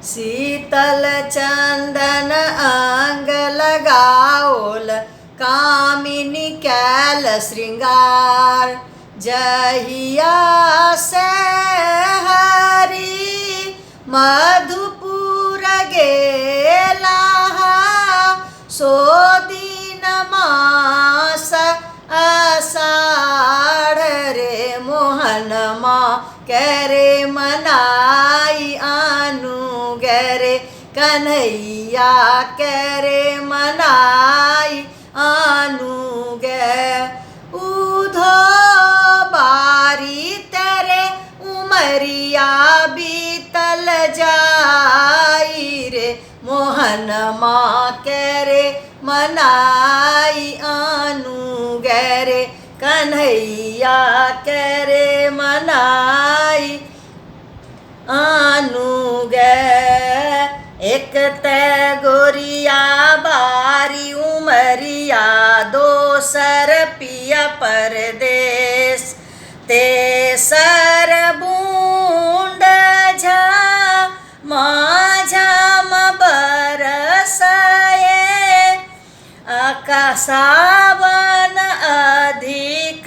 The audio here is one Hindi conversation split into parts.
शीतल चंदन अंग लगाओल कामिनी कैल श्रृंगार। जहिया से हरि मधुपुर गेला सो दिन मास आषाढ़ रे मोहन माँ करे मनाई आनु गरे कन्हैया करे मनाई आनु गे। उधो बारी तेरे उमरिया बीतल जाई रे मोहन माँ करे मनाई आनु गरे कन्हैया करे मनाई आनु गे। एक ते गोरिया बारी उमरिया दोसर पिया परदेश। तेसर बूंद झा माझाम बरसए आकाशावन अधिक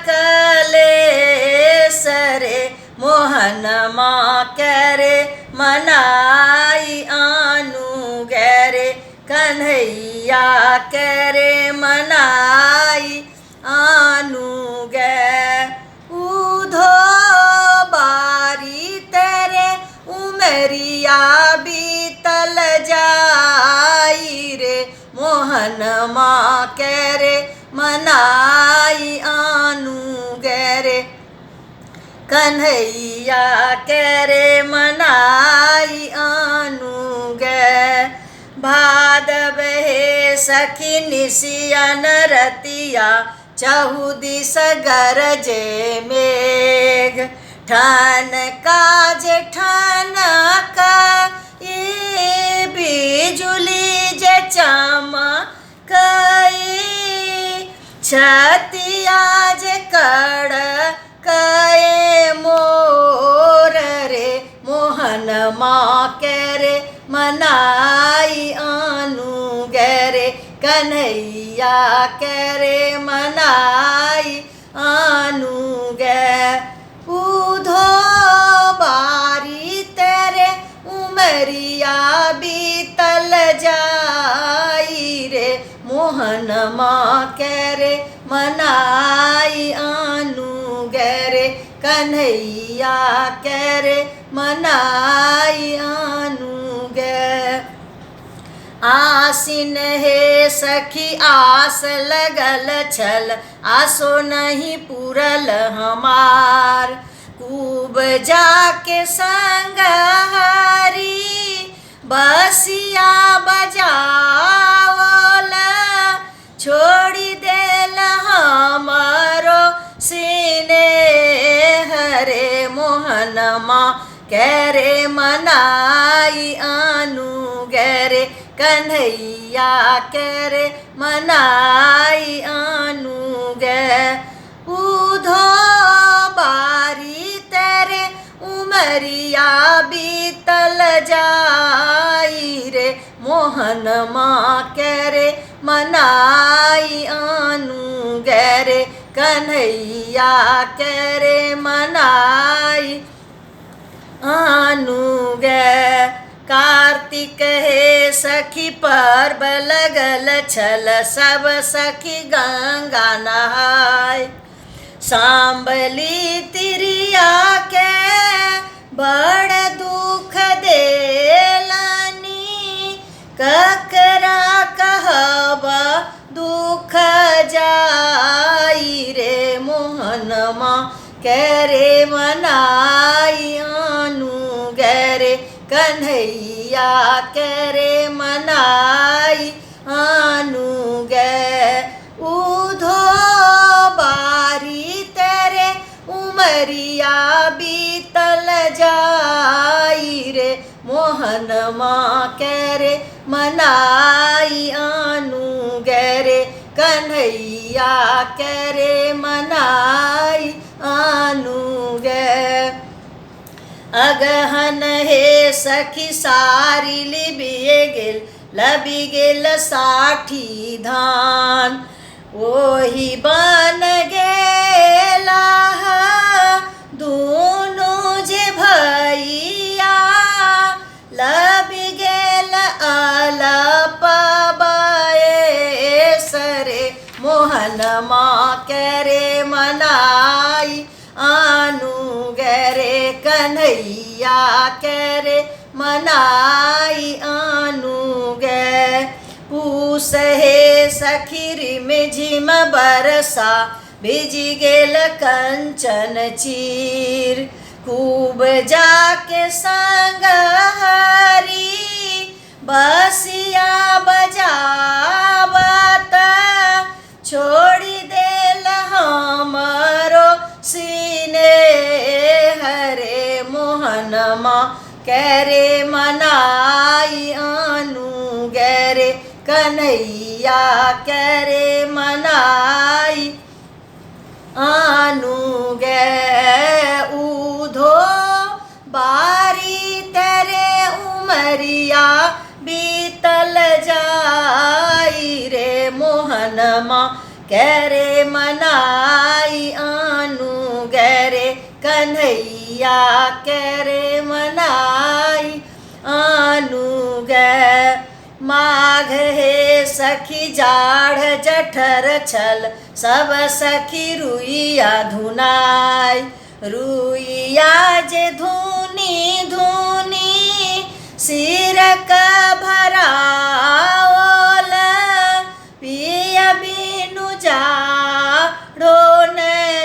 कलेस रे मोहन माँ करे मनाई आनु गरे कन्हैया करे मनाई आनु गे। उधो बारी तेरे उमरिया बीतल जाई रे मोहन माँ करे मनाई आनु गरे कन्हैया करे मनाई आनु गे। भादव हे सखी निशियन रतिया चहुदिस गरजे मेघ। ठन काज ठनक ई बिजुली जे चमकई छतिया जे कड़कए मोर रे मोहन माँ करे मनाई आनु गरे कन्हैया करे मनाई आनु गे। उधो बारी तेरे उमरिया बीतल जाई रे मोहन माँ करे मनाई आनु गरे कन्हैया करे मनाई आनु गे। आसिन हे सखी आस लगल छल आसो नहीं पूरल हमार। खूब जाके संग हरी बसिया बजावल छोड़ी देल हमरो सीने हरे मोहन माँ करे मनाई आनु गरे कन्हैया करे मनाई आनु गे। उधो बारी तेरे उमरिया बीतल जाई रे मोहन माँ करे मनाई आनु गरे कन्हैया करे मनाई आनु गे। कार्तिक हे सखी पर्व लगल छल सब सखी गंगा नहाय। सांबली तिरिया के बड़ दुख देलानी ककरा कहब दुख जाई रे मोहन माँ करे मनाई आनु गरे कन्हैया करे मनाई आनु गे। उधो बारी तेरे उमरिया बीतल जाई रे मोहन माँ करे मनाई आनु गरे कन्हैया करे मनाई आनु गे। अगहन हे सखी सारी लबी गेल 60 धान। ओही बन गेला दोनों जे भैया, लबी गेल अलप सरे मोहनमा करे मनाई आनु गरे कन्हैया करे मनाई आनु गे। पूस हे सखी रिम झिम बरसा भिजी गेल कंचन चीर। खूब जाके संग हरी बसिया बजावत, छोड़ी देल हमरो सीने हरे मोहनमा करे मनाई आनु गरे कन्हैया करे मनाई आनु गे। ऊधो बारी तेरे उमरिया बीतल जाई रे मोहनमा करे मनाई आनु गरे कन्हैया करे मनाई आनु गे। माघ हे सखी जाढ़ जठर छल सब सखी रुइया धुनाई। रुइया जे धुनी धुनी सिर का भराओल, पिया बिनु जाड़ो न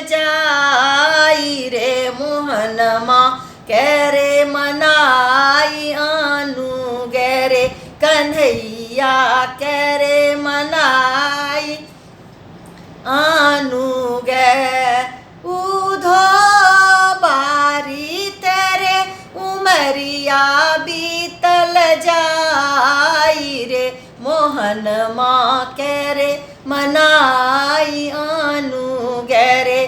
जाई रे मोहनमा करे मनाई आनु गरे कन्हैया करे मनाई आनु गे। ऊधो बारी तेरे उमरिया बीतल जाई रे मोहनमा करे मनाई आनु गरे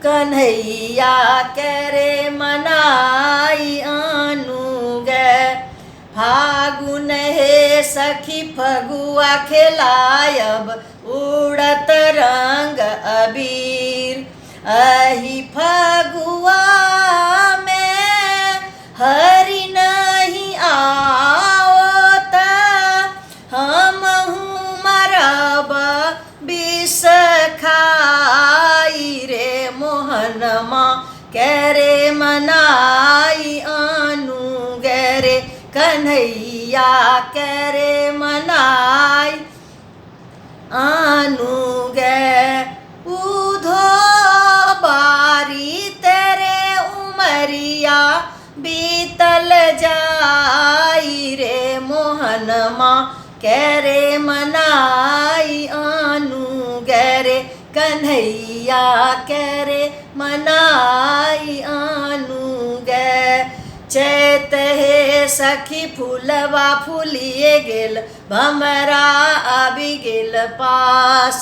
कन्हैया करे मनाई आनु गे। फागुन हे सखी फगुआ खिलायब उड़त रंग अबीर। अही फगुआ में हरि नहीं आवत, हमहु मरब विष खाई रे मोहनमा करे मनाई आनु गरे कन्हैया करे मनाई आनु गे। ऊधो बारी तेरे उमरिया बीतल जाई रे मोहनमा करे मनाई आनु गरे कन्हैया करे मनाई आनु गे। चैत हे सखी फूलवा फूलिए गेल भमरा आबि गेल पास।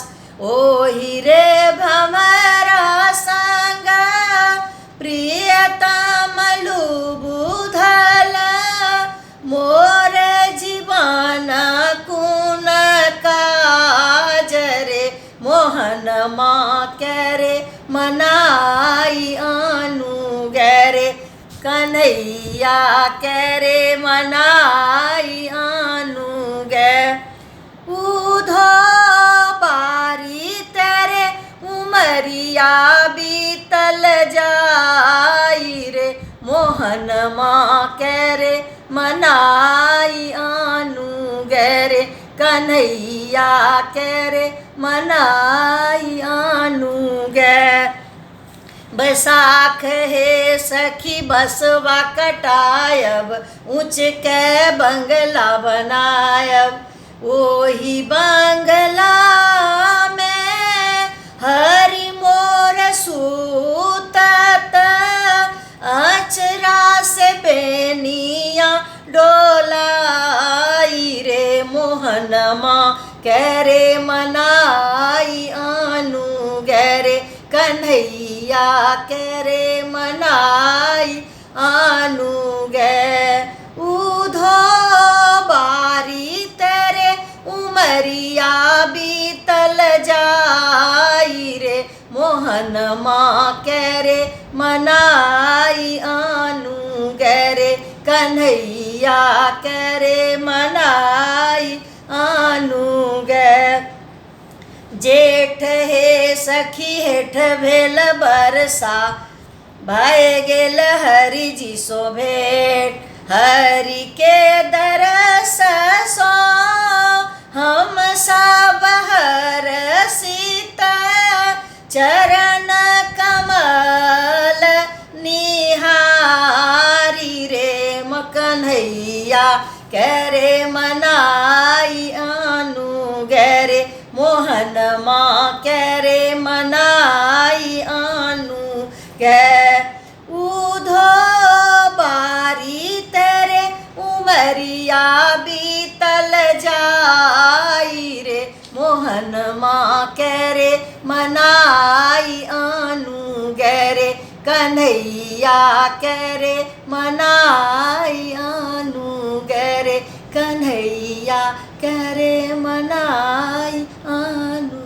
ओही रे भमरा संग प्रियतम लुबुधल, मोर जीवन कुन काज रे मोहनमा करे मनाई आनु गरे कन्हैया करे मनाई आनु गे। ऊधो बारी तेरे उमरिया बीतल जाई रे मोहनमा करे मनाई आनु गरे कन्हैया करे मनाई आनु गे। बैसाख हे सखी बसवा कटायब ऊँच के बंगला बनायब। ओही बंगला में हरि मोर सूतत, अचरा से बेनिया डोलाई रे मोहनमा करे मनाई आनु गरे कन्हैया करे मनाई आनु गे। माँ करे मनाई आनू गैरे कन्हैया करे मनाई आनू गे। जेठ हे सखी हेठ भेल बरसा भय गेल हरि जी सो भेंट। हरि के दरस सो हम सब हरसित चरण कमल निहारी रे कन्हैया करे मनाई आनू गैरे मोहन माँ करे मनाई आनू गे। उधो बारी तेरे उमरिया बीतल जाई रे मोहन माँ करे मनाई आनू गैरे कन्हैया करे मनाई आनू गैरे कन्हैया करे मनाई आनू।